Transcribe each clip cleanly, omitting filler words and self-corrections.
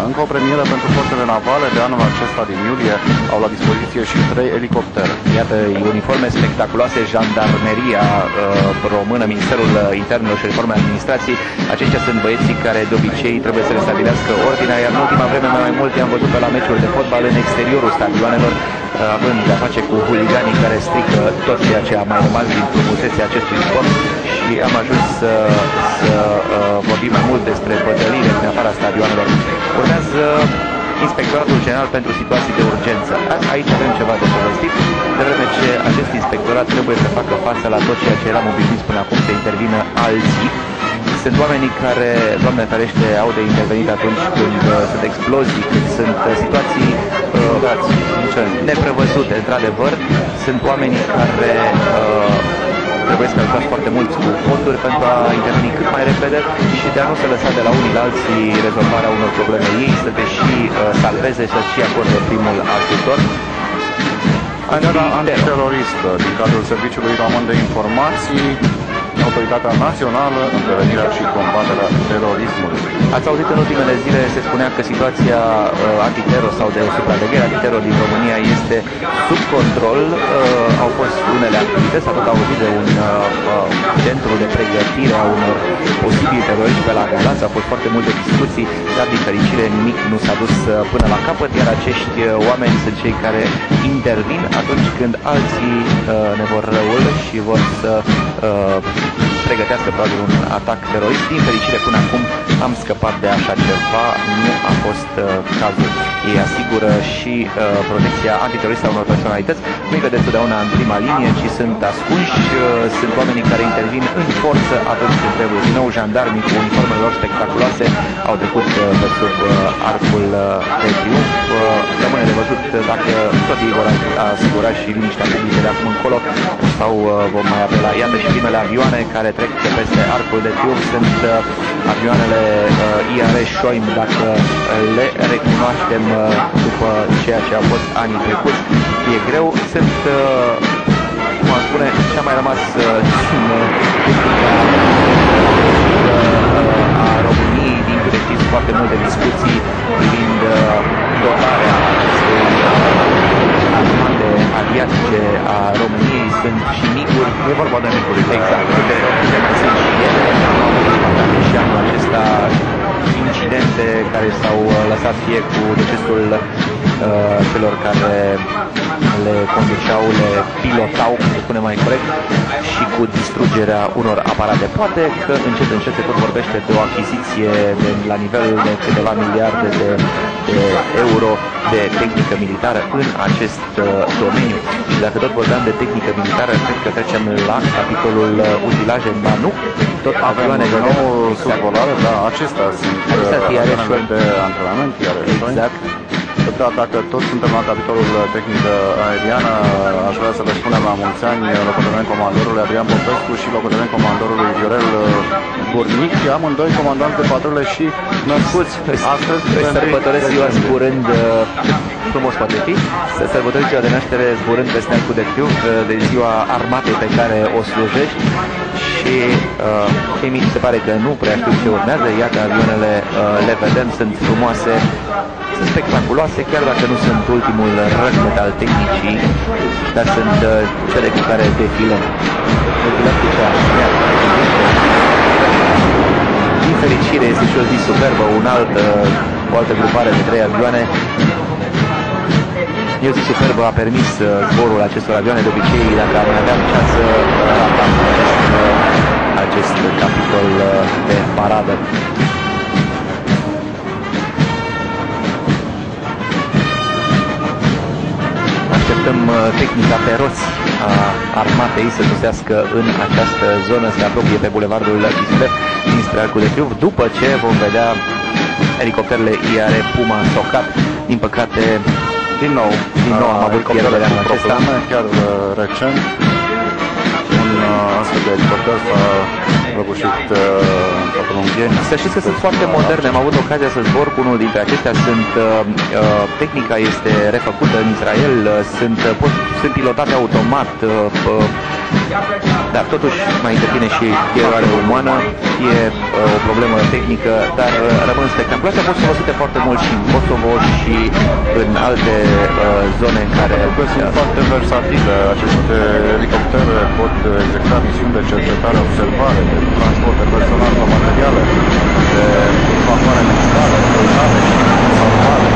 Încă o premieră pentru forțele navale de anul acesta din iulie. Au la dispoziție și 3 elicoptere. Iată, uniforme spectaculoase, jandarmeria română, Ministerul Internelor și Reformei Administrației. Aceștia sunt băieții care de obicei trebuie să restabilească ordinea, iar în ultima vreme mai mult i-am văzut pe la meciuri de fotbal în exteriorul stadioanelor, având de-a face cu huliganii care strică tot ceea ce a mai rămas din frumusețea acestui sport. Și am ajuns să vorbim mai mult despre bătăliile din afara stadioanelor. Urmează Inspectoratul General pentru Situații de Urgență. Aici avem ceva de povestit, de vreme ce acest inspectorat trebuie să facă față la tot ceea ce eram obișnuiți până acum să intervină alții. Sunt oamenii care, Doamne ferește, au de intervenit atunci când sunt explozii, când sunt situații neprevăzute, într-adevăr. Sunt oamenii care trebuie să calculați foarte mult cu fonduri pentru a interveni cât mai repede și de a nu se lăsa de la unii la alții rezolvarea unor probleme ei, să te și salveze și să-și acorde primul ajutor. Antiteroristă din cadrul Serviciului Român de Informații, Autoritatea Națională în prevenirea și combaterea terorismului. Ați auzit în ultimele zile, se spunea că situația antiteror sau de supraveghere antiteror din România este sub control. Au fost unele activități, s-a tot auzit de un centru de pregătire a unor posibili teroriști pe la Galați. Au fost foarte multe discuții, dar din fericire nimic nu s-a dus până la capăt, iar acești oameni sunt cei care intervin atunci când alții ne vor răul și vor să pregătească probabil un atac terorist. Din fericire, până acum am scăpat de așa ceva, nu a fost cazul. Ei asigură și protecția antiteroristă a unor personalități, nu-i vedeți totdeauna în prima linie, ci sunt ascunși, sunt oamenii care intervin în forță atunci când trebuie. Din nou, jandarmii cu uniformele lor spectaculoase au trecut pe sub arcul de triumf. Rămâne de văzut dacă tot ei vor asigura și liniștea publică de acum încolo sau vom mai apela. Iată și primele avioane care trec peste arcul de triumf, sunt avioanele IAR Șoim, dacă le recunoaștem după ceea ce a fost anii trecuți. E greu, sunt, cum am spune, ce-a mai rămas a României, din câte știți, foarte multe discuții privind dotarea acestei armate aviatice a României. Sunt și micuri, E vorba de micuri, exact, câte mai sunt și ele. Și anul acesta incidente care s-au lăsat fie cu decesul celor care le conduceau, le pilotau, să spunem mai corect, și cu distrugerea unor aparate. Poate că încet se tot vorbește de o achiziție la nivel de câteva miliarde de euro de tehnică militară în acest domeniu. Și dacă tot vorbeam de tehnică militară, cred că trecem la capitolul utilaje, ba nu, tot avioane de nou survolare, da, acestea sunt avioanele de antrenament, exact. Dacă tot suntem la capitolul tehnică aeriană, aș vrea să le spunem la mulți ani locotenent comandorului Adrian Popescu și locotenent comandorului Viorel Burnic, amândoi comandanți de patrule și născuți astăzi. Sărbătoresc ziua zburând, frumos poate fi, să sărbătoresc ziua de naștere zburând peste arcul de triumf de ziua armatei pe care o slujești. Și cei mici se pare că nu prea știu ce urmează. Iată, avioanele le vedem, sunt frumoase, sunt spectaculoase, chiar dacă nu sunt ultimul răzmet al tehnicii, dar sunt cele cu care defilăm. Din fericire este și o zi superbă, o altă grupare de 3 avioane. E o zi superbă, a permis zborul acestor avioane. De obicei, dacă mai aveam șans să ratam acest capitol de paradă. Așteptăm tehnica pe roți a armatei să sosească în această zonă, se apropie pe bulevardul Chislev dinspre Arcul de Triumf, după ce vom vedea elicopterele IAR Puma Socat. Din păcate, din nou am avut pierdere anul acesta. Chiar recent, un astfel de elicopter s-a prăbușit în Ungheni. Să știți că sunt foarte moderne, am avut ocazia să zbor cu unul dintre acestea. Tehnica este refăcută în Israel, sunt pilotate automat, Dar totuși mai intervine și eroare umană, e o problemă tehnică, dar rămân spectaculoase. Au fost folosite foarte mult și în Kosovo și în alte zone în care... Sunt foarte versatile. Aceste elicoptere pot executa misiuni de cercetare, observare, de transport de personal sau materiale, de evacuare medicală, căutare și salvare.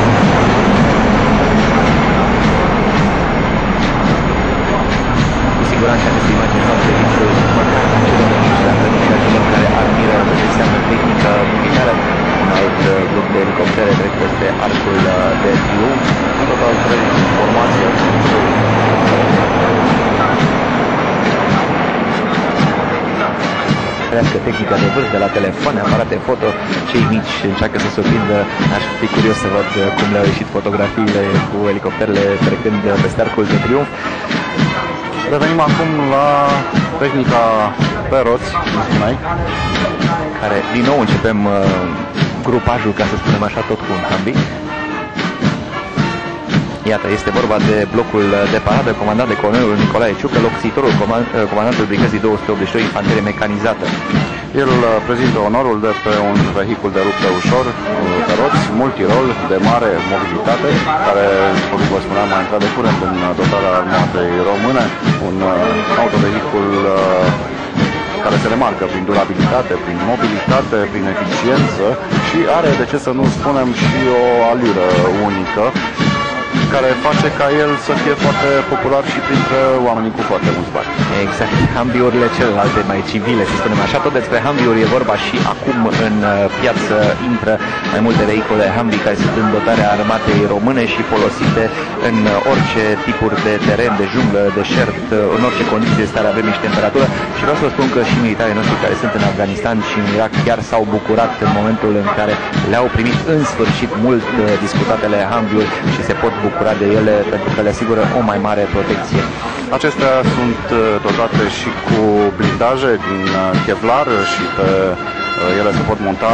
Cu siguranță aceste imagini fac serviciu măcar celor mici, dar și a celor care admiră ce înseamnă tehnică militară. Un alt grup de elicoptere trec peste arcul de triumf. În total 3 formații. Crească tehnica de vârf de la telefoane, aparate foto, cei mici încearcă să se oprindă. Aș fi curios să văd cum le-au ieșit fotografiile cu elicopterele trecând peste arcul de triumf. Revenim acum la tehnica pe roți, cum spuneai. Care, din nou, începem grupajul, ca să spunem așa, tot cu un Humvee. Iată, este vorba de blocul de paradă comandat de colonelul Nicolae Ciucă, locțitorul comandantului brigăzii 282 Infanterie Mecanizată. El prezintă onorul de pe un vehicul de luptă ușor, pe roți, multirol, de mare mobilitate, care, cum vă spuneam, a intrat de curând în dotarea armatei române, un autovehicul care se remarcă prin durabilitate, prin mobilitate, prin eficiență și are, de ce să nu spunem, și o alură unică, care face ca el să fie foarte popular și printre oamenii cu foarte mulți bani. Exact, Humvee-urile celelalte mai civile, să spunem așa. Tot despre Humvee-uri e vorba și acum în piață intră mai multe vehicule Humvee care sunt în dotarea armatei române și folosite în orice tipuri de teren, de junglă, deșert, în orice condiții de stare a vremii și temperatură. Și vreau să vă spun că și militarii noștri care sunt în Afganistan și în Irak chiar s-au bucurat în momentul în care le-au primit în sfârșit mult discutatele Humvee-uri și se pot bucura de ele pentru că le asigură o mai mare protecție. Acestea sunt dotate și cu blindaje din Kevlar și pe ele se pot monta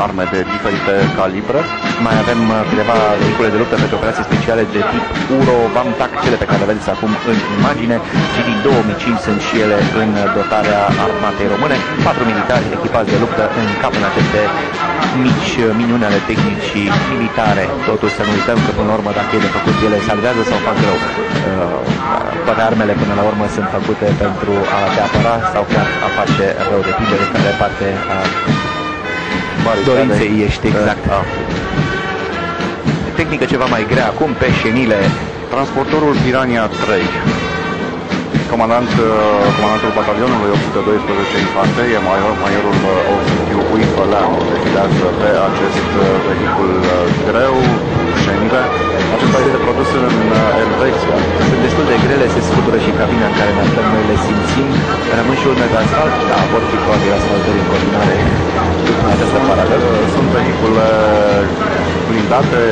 arme de diferite calibre. Mai avem câteva vehicule de luptă pentru operații speciale de tip URO, VAMTAC, cele pe care le vedeți acum în imagine, și din 2005 sunt și ele în dotarea armatei române. 4 militari echipați de luptă în cap în aceste mici miniuni ale tehnicii militare. Totuși să nu uităm că până la urmă, dacă e de făcut, ele salvează sau fac rău. Toate armele până la urmă sunt făcute pentru a te apăra sau chiar a face rău, depinde de care parte a dorinței ești, exact. Tehnică ceva mai grea acum pe șenile. Transportorul Piranha 3. Comandantul batalionului 812 Infanterie, majorul Ovidiu Uifăleanu, defilează pe acest vehicul greu, șenile. Acesta este produs în Elveția. Sunt destul de grele, se scutură și cabina în care ne aflăm, noi le simțim. Rămân și urme de asfalt, da, vor fi probabil asfaltări în continuare în această paradă. Sunt vehicule blindate,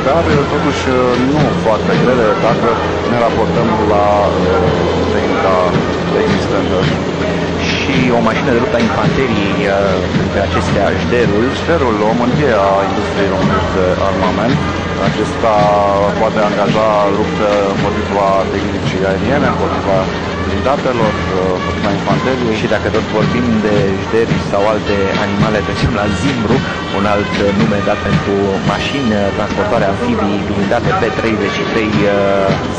dar totuși nu foarte grele dacă ne raportăm la tehnica existentă. Și o mașină de luptă a infanteriei, între acestea Jderul. Jderul, o mândrie a industriei românești de armament. Acesta poate angaja luptă împotriva tehnicii aeriene, împotriva blindatelor, împotriva infanteriei. Și dacă tot vorbim de Jderi sau alte animale, trecem la Zimbru, un alt nume dat pentru mașini transportoare amfibii blindate P-33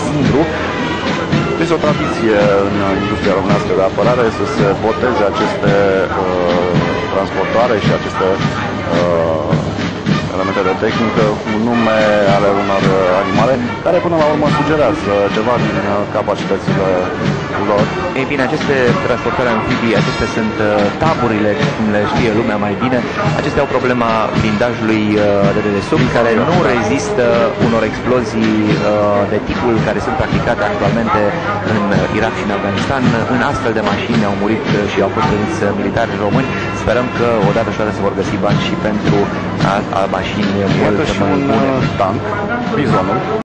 Zimbru. Este o tradiție în industria românească de apărare să se boteze aceste transportoare și aceste elemente de tehnică cu nume ale unor animale care până la urmă sugerează ceva din capacitățile lor. Ei bine, aceste transportoare amfibii, acestea sunt taburile, cum le știe lumea mai bine. Acestea au problema blindajului de dedesubt, care nu rezistă unor explozii de tipul care sunt practicate actualmente în Irak și în Afganistan. În astfel de mașini au murit și au fost răniți militari români. Sperăm că odată și odată se vor găsi bani și pentru mașini mult mai bune. Un tank, Bizonul.